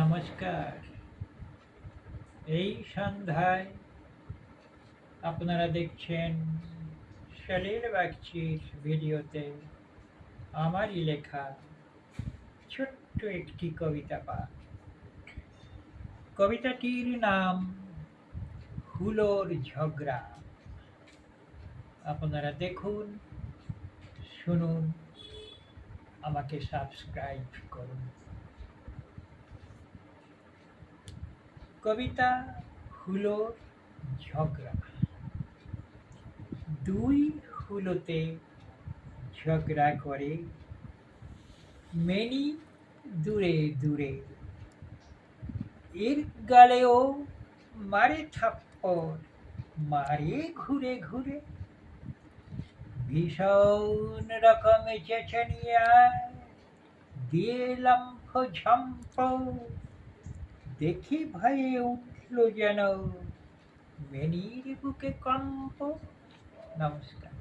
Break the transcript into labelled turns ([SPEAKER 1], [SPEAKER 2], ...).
[SPEAKER 1] নমস্কার। এই সন্ধ্যায় আপনারা দেখছেন সলিল বাগচির ভিডিওতে আমারই লেখা ছোট্ট একটি কবিতা পাঠ। কবিতাটির নাম হুলোর ঝগড়া। আপনারা দেখুন, শুনুন, আমাকে সাবস্ক্রাইব করুন। কবিতা হুলোর ঝগড়া। দুই হুলোতে ঝগড়া করে মেনি দূরে দূরে, এর গালেও মারে থাপ্পড়, মারে ঘুরে ঘুরে। ভীষণ রকমে চেঁচানিয়া দিয়ে লম্ফ ঝম্প, দেখি ভয়ে উঠল যেন মেনির বুকে কম্প। নমস্কার।